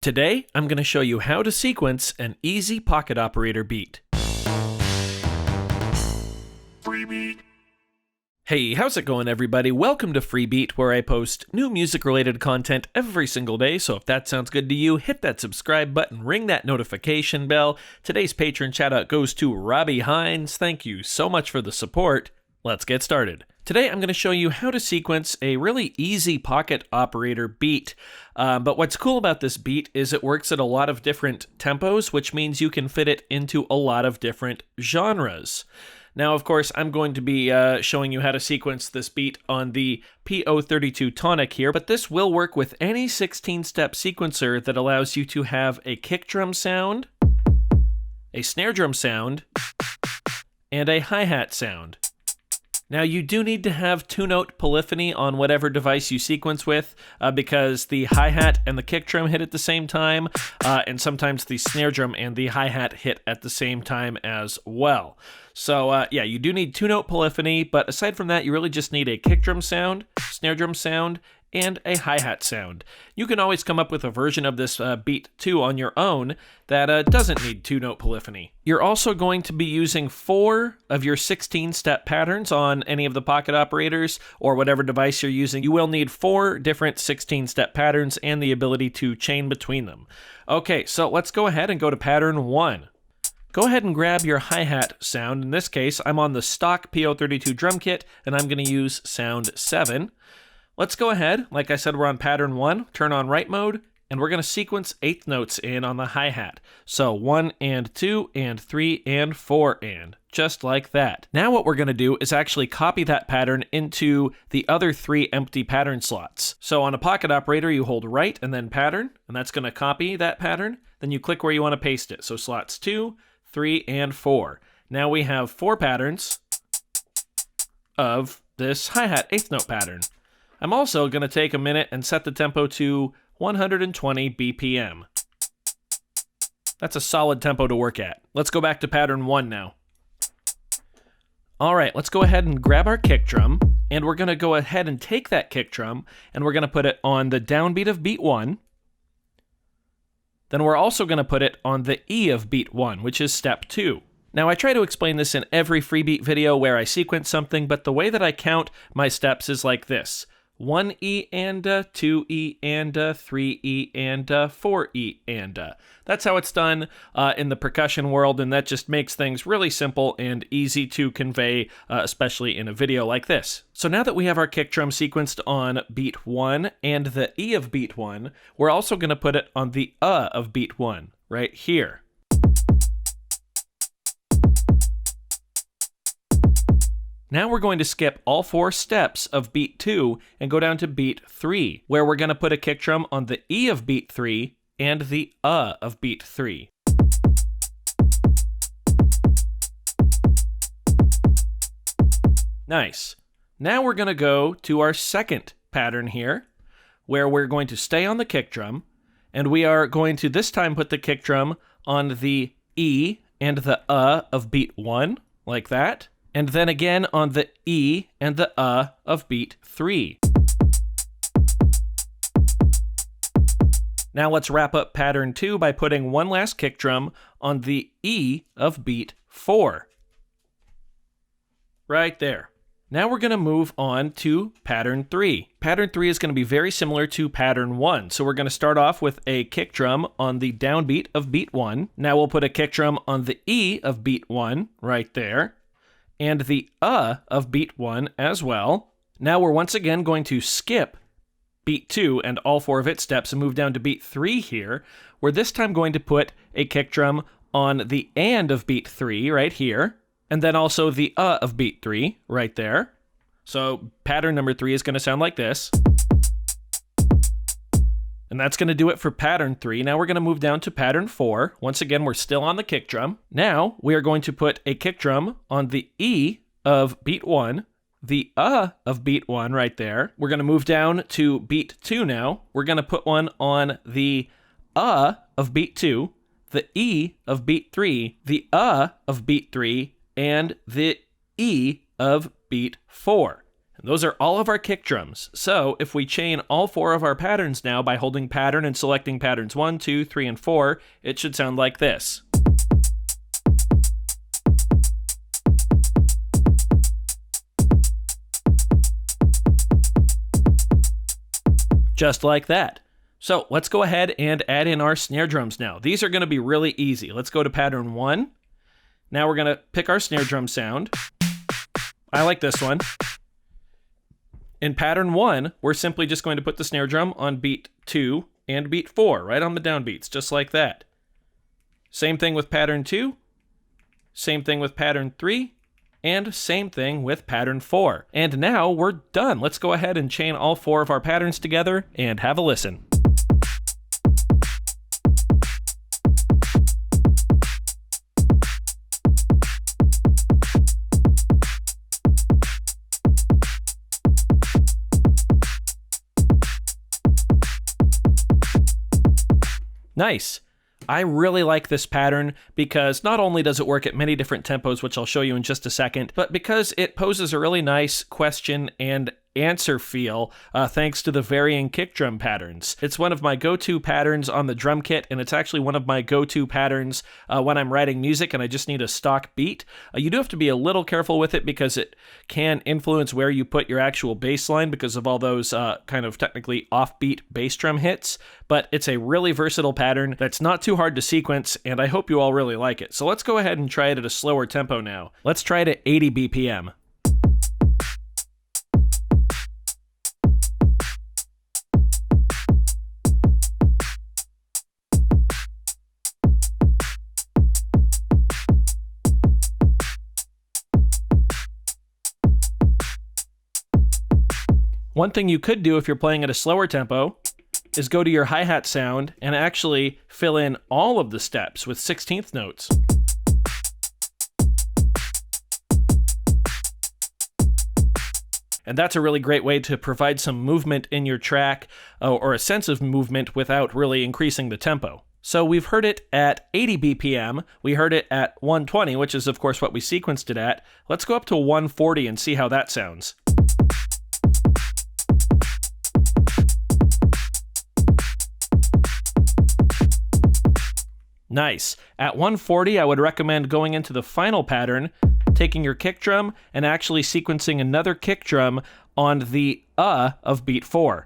Today, I'm going to show you how to sequence an easy pocket operator beat. Free beat. Hey, how's it going, everybody? Welcome to Free Beat, where I post new music-related content every single day, so if that sounds good to you, hit that subscribe button, ring that notification bell. Today's patron shout-out goes to Robbie Hines. Thank you so much for the support. Let's get started. Today I'm going to show you how to sequence a really easy pocket operator beat. But what's cool about this beat is it works at a lot of different tempos, which means you can fit it into a lot of different genres. Now, of course, I'm going to be showing you how to sequence this beat on the PO32 tonic here, but this will work with any 16-step sequencer that allows you to have a kick drum sound, a snare drum sound, and a hi-hat sound. Now, you do need to have two-note polyphony on whatever device you sequence with because the hi-hat and the kick drum hit at the same time, and sometimes the snare drum and the hi-hat hit at the same time as well. So, yeah, you do need two-note polyphony, but aside from that, you really just need a kick drum sound, snare drum sound, and a hi-hat sound. You can always come up with a version of this beat too on your own that doesn't need two-note polyphony. You're also going to be using 4 of your 16-step patterns on any of the pocket operators or whatever device you're using. You will need 4 different 16-step patterns and the ability to chain between them. Okay, so let's go ahead and go to pattern 1. Go ahead and grab your hi-hat sound. In this case, I'm on the stock PO32 drum kit, and I'm going to use sound 7. Let's go ahead, like I said, we're on pattern 1, turn on write mode, and we're going to sequence 8th notes in on the hi-hat. So 1 and 2 and 3 and 4 and, just like that. Now what we're going to do is actually copy that pattern into the other 3 empty pattern slots. So on a pocket operator, you hold right and then pattern, and that's going to copy that pattern. Then you click where you want to paste it. So slots 2, 3, and 4. Now we have 4 patterns of this hi-hat 8th note pattern. I'm also going to take a minute and set the tempo to 120 BPM. That's a solid tempo to work at. Let's go back to pattern 1 now. All right, let's go ahead and grab our kick drum, and we're going to go ahead and take that kick drum, and we're going to put it on the downbeat of beat 1. Then we're also going to put it on the E of beat 1, which is step 2. Now, I try to explain this in every free beat video where I sequence something, but the way that I count my steps is like this. 1E and 2E and 3E and 4E and. That's how it's done in the percussion world, and that just makes things really simple and easy to convey, especially in a video like this. So now that we have our kick drum sequenced on beat 1 and the E of beat 1, we're also going to put it on the of beat 1, right here. Now we're going to skip all 4 steps of beat 2 and go down to beat 3, where we're going to put a kick drum on the E of beat 3 and the of beat 3. Nice. Now we're going to go to our second pattern here, where we're going to stay on the kick drum, and we are going to this time put the kick drum on the E and the of beat 1, like that. And then again on the E and the of beat 3. Now let's wrap up pattern 2 by putting one last kick drum on the E of beat 4. Right there. Now we're going to move on to pattern 3. Pattern 3 is going to be very similar to pattern 1. So we're going to start off with a kick drum on the downbeat of beat 1. Now we'll put a kick drum on the E of beat 1 right there. And the of beat 1 as well. Now we're once again going to skip beat 2 and all 4 of its steps and move down to beat 3 here. We're this time going to put a kick drum on the and of beat 3 right here. And then also the of beat 3 right there. So pattern number 3 is going to sound like this. And that's going to do it for pattern 3. Now we're going to move down to pattern 4. Once again, we're still on the kick drum. Now we are going to put a kick drum on the E of beat 1, the of beat 1 right there. We're going to move down to beat 2 now. We're going to put one on the of beat 2, the E of beat 3, the of beat 3, and the E of beat 4. And those are all of our kick drums. So if we chain all 4 of our patterns now by holding pattern and selecting patterns 1, 2, 3, and 4, it should sound like this. Just like that. So let's go ahead and add in our snare drums now. These are going to be really easy. Let's go to pattern 1. Now we're going to pick our snare drum sound. I like this one. In pattern 1, we're simply just going to put the snare drum on beat 2 and beat 4, right on the downbeats, just like that. Same thing with pattern 2, same thing with pattern 3, and same thing with pattern 4. And now we're done. Let's go ahead and chain all 4 of our patterns together and have a listen. Nice. I really like this pattern because not only does it work at many different tempos, which I'll show you in just a second, but because it poses a really nice question and answer feel thanks to the varying kick drum patterns. It's one of my go-to patterns on the drum kit, and it's actually one of my go-to patterns when I'm writing music and I just need a stock beat. You do have to be a little careful with it because it can influence where you put your actual bass line because of all those kind of technically offbeat bass drum hits, but it's a really versatile pattern that's not too hard to sequence, and I hope you all really like it. So let's go ahead and try it at a slower tempo now. Let's try it at 80 BPM. One thing you could do if you're playing at a slower tempo is go to your hi-hat sound and actually fill in all of the steps with 16th notes. And that's a really great way to provide some movement in your track or a sense of movement without really increasing the tempo. So we've heard it at 80 BPM, we heard it at 120, which is of course what we sequenced it at. Let's go up to 140 and see how that sounds. Nice. At 140, I would recommend going into the final pattern, taking your kick drum, and actually sequencing another kick drum on the of beat 4.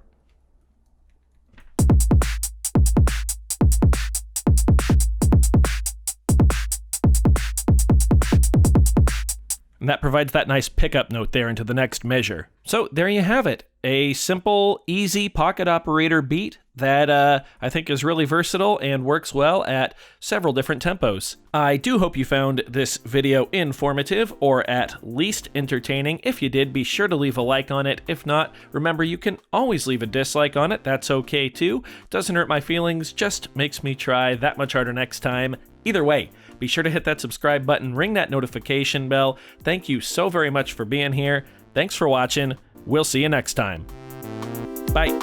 And that provides that nice pickup note there into the next measure. So there you have it. A simple, easy pocket operator beat that I think is really versatile and works well at several different tempos. I do hope you found this video informative or at least entertaining. If you did, be sure to leave a like on it. If not, remember you can always leave a dislike on it. That's okay too. Doesn't hurt my feelings, just makes me try that much harder next time. Either way, be sure to hit that subscribe button, ring that notification bell. Thank you so very much for being here. Thanks for watching. We'll see you next time. Bye.